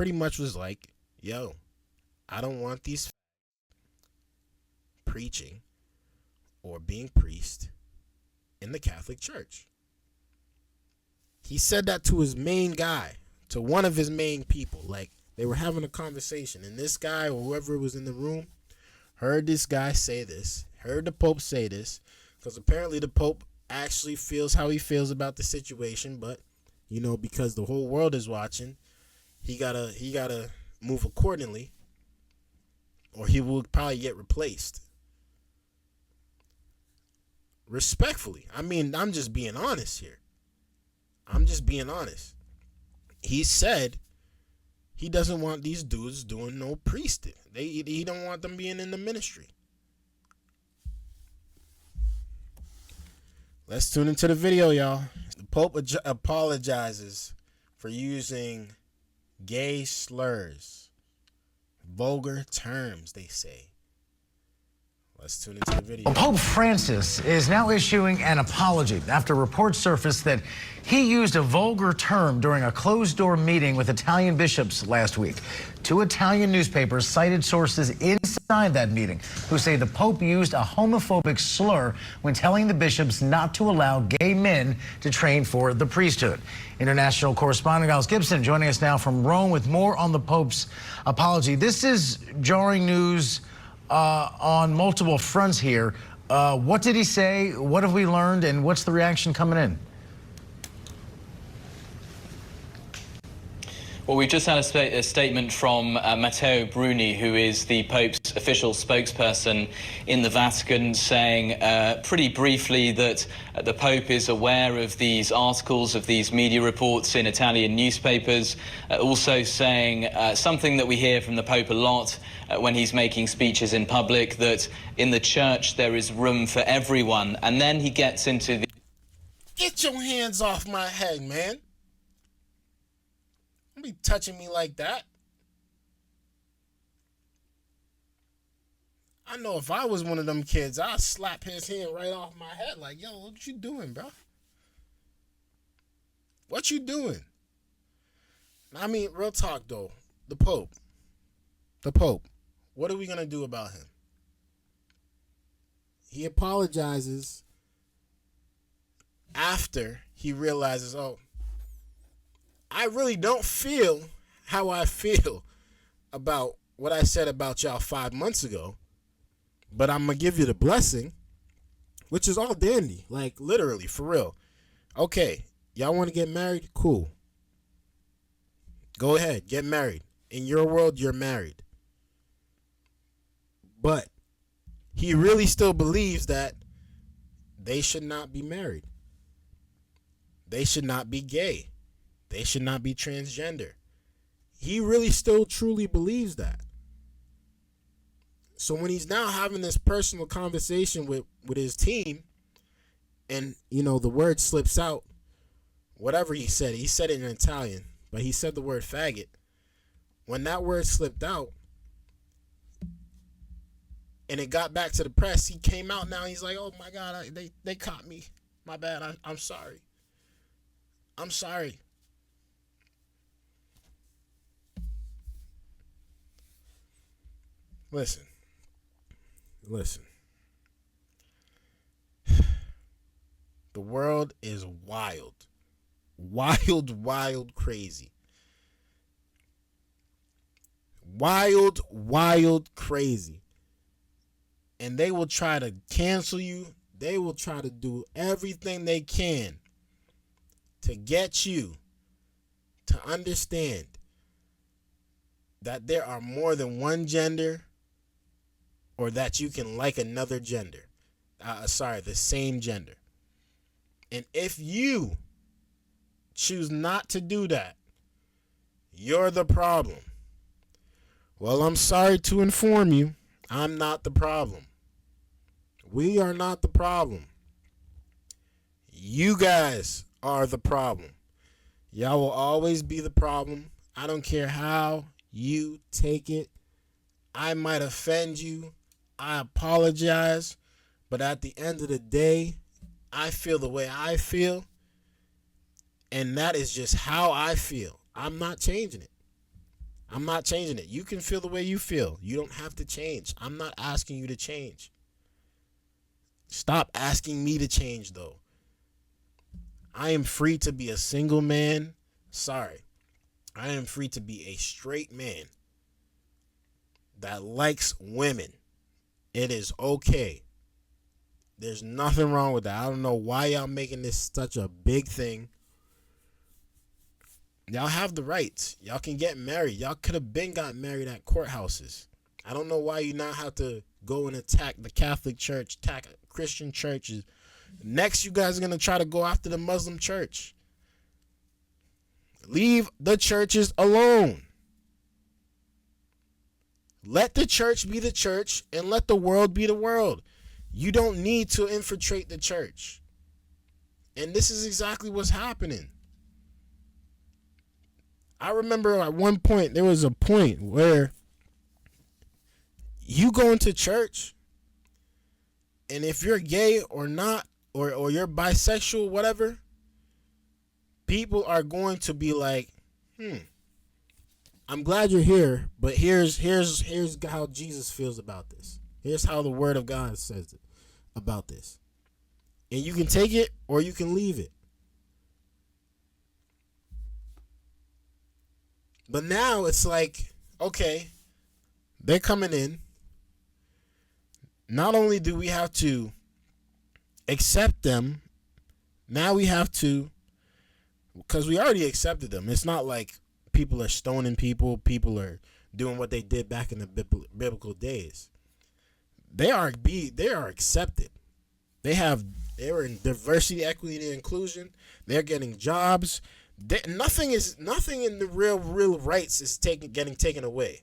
pretty much was like, yo, I don't want these preaching or being priest in the Catholic Church. He said that to his main guy, to one of his main people. Like, they were having a conversation, and this guy or whoever was in the room heard this guy say this, heard the Pope say this, because apparently the Pope actually feels how he feels about the situation, but, you know, because the whole world is watching, he gotta move accordingly, or he will probably get replaced. Respectfully. I mean, I'm just being honest here. I'm just being honest. He said he doesn't want these dudes doing no priesthood. He don't want them being in the ministry. Let's tune into the video, y'all. The Pope apologizes for using gay slurs, vulgar terms, they say. Let's tune into the video. Well, Pope Francis is now issuing an apology after reports surfaced that he used a vulgar term during a closed-door meeting with Italian bishops last week. 2 Italian newspapers cited sources inside that meeting who say the Pope used a homophobic slur when telling the bishops not to allow gay men to train for the priesthood. International correspondent Giles Gibson joining us now from Rome with more on the Pope's apology. This is jarring news on multiple fronts here. What did he say? What have we learned? And what's the reaction coming in? Well, we just had a statement from Matteo Bruni, who is the Pope's official spokesperson in the Vatican, saying pretty briefly that the Pope is aware of these articles, of these media reports in Italian newspapers, also saying something that we hear from the Pope a lot when he's making speeches in public, that in the church there is room for everyone. And then he gets into the... Get your hands off my head, man. Don't be touching me like that. I know if I was one of them kids, I'd slap his hand right off my head like, yo, what you doing, bro? What you doing? I mean, real talk, though. The Pope. What are we going to do about him? He apologizes after he realizes, oh, I really don't feel how I feel about what I said about y'all 5 months ago, but I'm going to give you the blessing, which is all dandy, like literally, for real. Okay, y'all want to get married? Cool. Go ahead, get married. In your world, you're married. But he really still believes that they should not be married. They should not be gay. They should not be transgender. He really still truly believes that. So when he's now having this personal conversation with his team, and, you know, the word slips out, whatever he said it in Italian, but he said the word faggot. When that word slipped out, and it got back to the press, he came out now. He's like, oh, my God, they caught me. My bad. I'm sorry. I'm sorry. Listen. The world is wild. Wild, crazy. Wild, crazy. And they will try to cancel you. They will try to do everything they can to get you to understand that there are more than one gender, or that you can like another gender. The same gender. And if you choose not to do that, you're the problem. Well, I'm sorry to inform you, I'm not the problem. We are not the problem. You guys are the problem. Y'all will always be the problem. I don't care how you take it. I might offend you. I apologize. But at the end of the day, I feel the way I feel. And that is just how I feel. I'm not changing it. I'm not changing it. You can feel the way you feel. You don't have to change. I'm not asking you to change. Stop asking me to change, though. I am free to be a single man. Sorry. I am free to be a straight man that likes women. It is okay. There's nothing wrong with that. I don't know why y'all making this such a big thing. Y'all have the rights. Y'all can get married. Y'all could have been got married at courthouses. I don't know why you now have to go and attack the Catholic Church, attack Christian churches. Next, you guys are going to try to go after the Muslim church. Leave the churches alone. Let the church be the church and let the world be the world. You don't need to infiltrate the church. And this is exactly what's happening. I remember at one point, there was a point where you go into church, and if you're gay or not, or you're bisexual, whatever, people are going to be like, I'm glad you're here, but here's how Jesus feels about this. Here's how the word of God says it about this. And you can take it or you can leave it. But now it's like, okay, they're coming in. Not only do we have to accept them, now we have to, because we already accepted them. It's not like people are stoning people. People are doing what they did back in the biblical days. They are accepted. They are in diversity, equity, and inclusion. They're getting jobs. Nothing in the real rights is getting taken away.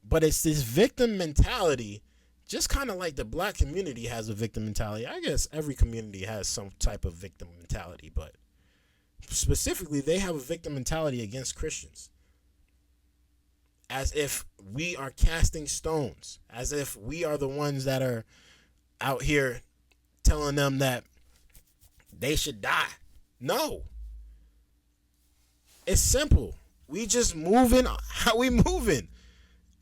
But it's this victim mentality, just kind of like the black community has a victim mentality. I guess every community has some type of victim mentality, but specifically, they have a victim mentality against Christians. As if we are casting stones. As if we are the ones that are out here telling them that they should die. No. It's simple. We just moving how we moving.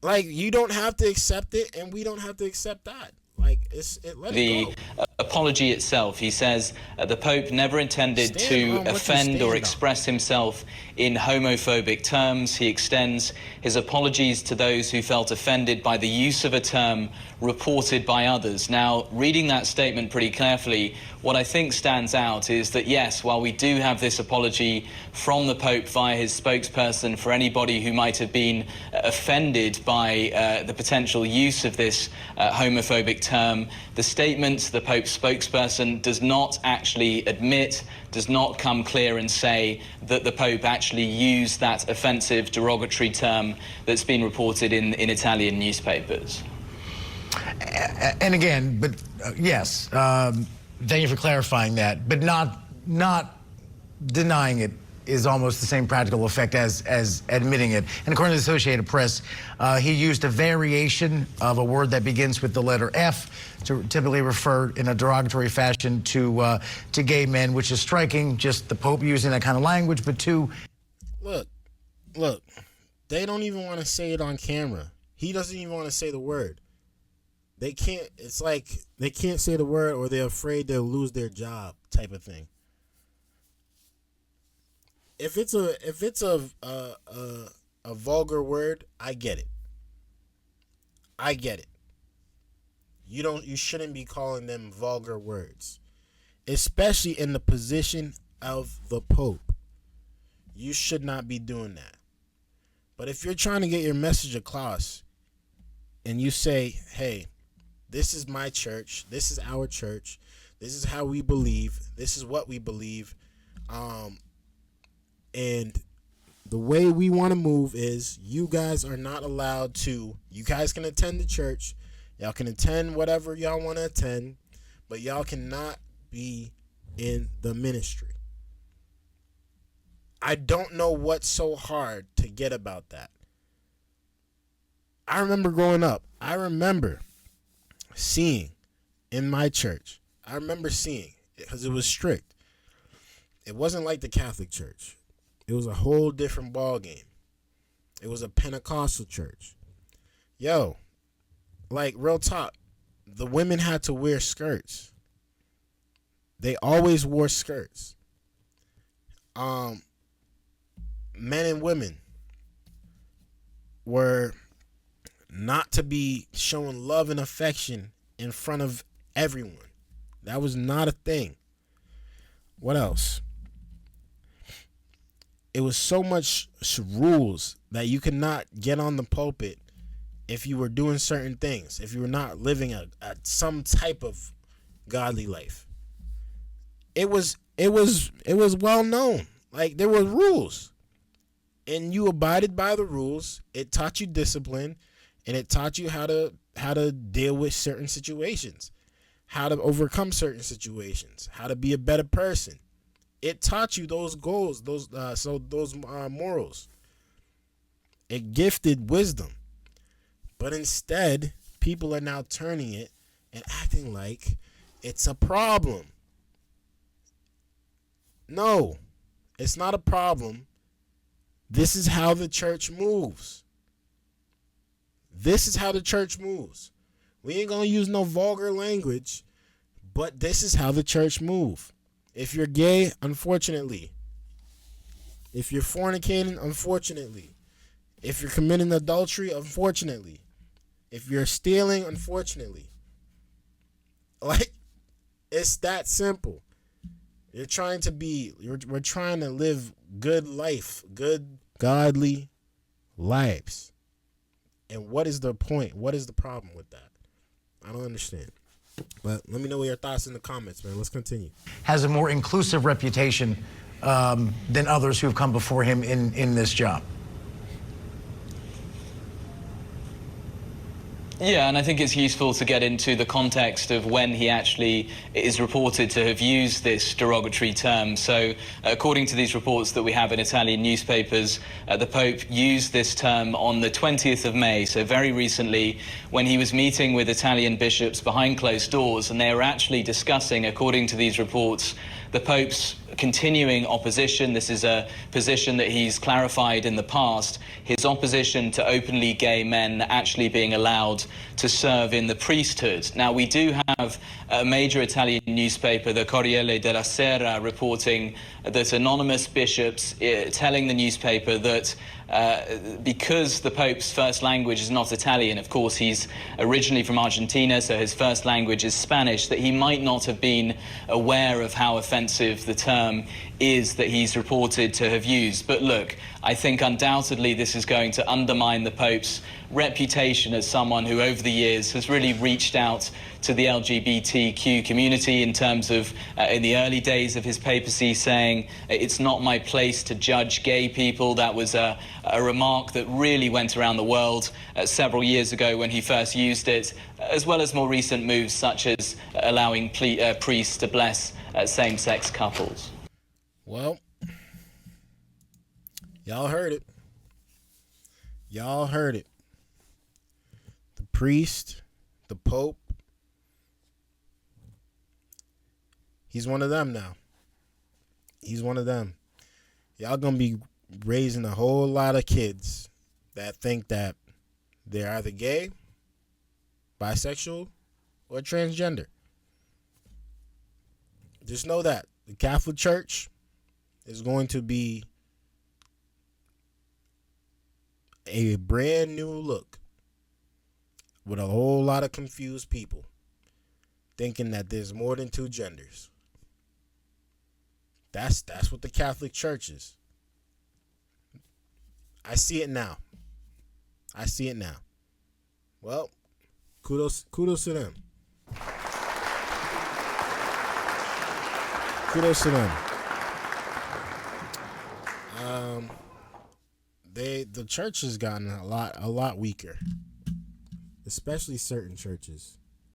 Like, you don't have to accept it, and we don't have to accept that. Like, let it go. The apology itself, he says the Pope never intended to offend or express himself in homophobic terms. He extends his apologies to those who felt offended by the use of a term reported by others. Now, reading that statement pretty carefully, what I think stands out is that, yes, while we do have this apology from the Pope via his spokesperson for anybody who might have been offended by the potential use of this homophobic term, the statement the Pope's spokesperson does not actually admit, does not come clear and say that the Pope actually used that offensive, derogatory term that's been reported in Italian newspapers. And again, but yes, thank you for clarifying that, but not denying it is almost the same practical effect as admitting it. And according to the Associated Press, he used a variation of a word that begins with the letter F to typically refer in a derogatory fashion to gay men, which is striking, just the Pope using that kind of language, but to... Look, they don't even want to say it on camera. He doesn't even want to say the word. They can't, it's like they can't say the word or they're afraid they'll lose their job type of thing. If it's a vulgar word, I get it. You shouldn't be calling them vulgar words, especially in the position of the Pope. You should not be doing that. But if you're trying to get your message across and you say, hey, this is my church, this is our church, this is how we believe, this is what we believe, and the way we want to move is you guys are not allowed to, you guys can attend the church, y'all can attend whatever y'all want to attend, but y'all cannot be in the ministry. I don't know what's so hard to get about that. I remember growing up, I remember seeing in my church, because it was strict. It wasn't like the Catholic Church. It was a whole different ball game. It was a Pentecostal church. Yo, like real talk, the women had to wear skirts. They always wore skirts. Men and women were not to be showing love and affection in front of everyone. That was not a thing. What else? It was so much rules that you could not get on the pulpit if you were doing certain things, if you were not living a some type of godly life. It was well known. Like, there were rules, and you abided by the rules. It taught you discipline, and it taught you how to deal with certain situations, how to overcome certain situations, how to be a better person. It taught you those goals, those morals. It gifted wisdom. But instead, people are now turning it and acting like it's a problem. No, it's not a problem. This is how the church moves. This is how the church moves. We ain't gonna use no vulgar language, but this is how the church move. If you're gay, unfortunately. If you're fornicating, unfortunately. If you're committing adultery, unfortunately. If you're stealing, unfortunately. Like, it's that simple. We're trying to live good life, good, godly lives. And what is the point? What is the problem with that? I don't understand. But let me know your thoughts in the comments, man. Let's continue. Has a more inclusive reputation than others who've come before him in this job. Yeah, and I think it's useful to get into the context of when he actually is reported to have used this derogatory term. So, according to these reports that we have in Italian newspapers, the Pope used this term on the 20th of May, so very recently, when he was meeting with Italian bishops behind closed doors, and they were actually discussing, according to these reports, the Pope's continuing opposition. This is a position that he's clarified in the past, his opposition to openly gay men actually being allowed to serve in the priesthood. Now, we do have a major Italian newspaper, the Corriere della Sera, reporting that anonymous bishops telling the newspaper that because the Pope's first language is not Italian, of course he's originally from Argentina, so his first language is Spanish, that he might not have been aware of how offensive the term is that he's reported to have used. But look, I think undoubtedly this is going to undermine the Pope's reputation as someone who over the years has really reached out to the LGBTQ community in terms of, in the early days of his papacy, saying, it's not my place to judge gay people. That was a remark that really went around the world several years ago when he first used it, as well as more recent moves such as allowing priests to bless same-sex couples. Well, y'all heard it. Y'all heard it. The priest, the Pope, he's one of them now. He's one of them. Y'all gonna be raising a whole lot of kids that think that they're either gay, bisexual, or transgender. Just know that the Catholic Church is going to be a brand new look with a whole lot of confused people thinking that there's more than two genders. That's what the Catholic Church is. I see it now. I see it now. Well, kudos to them. Kudos to them. The church has gotten a lot weaker, especially certain churches.